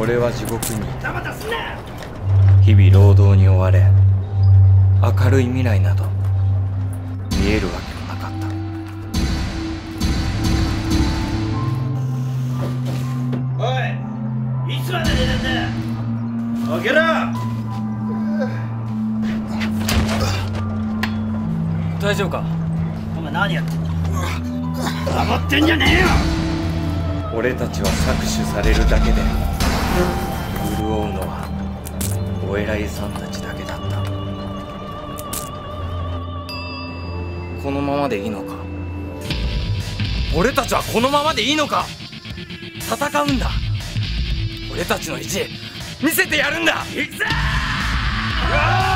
俺は地獄に日々労働に追われ、明るい未来など見えるわけもなかった。おい、いつまで寝てんだ。起きろ。大丈夫か？お前何やってんだ。黙ってんじゃねえよ。俺たちは搾取されるだけで潤うのはお偉いさんたちだけだった。このままでいいのか？俺たちはこのままでいいのか？戦うんだ。俺たちの意地見せてやるんだ。行くぞー！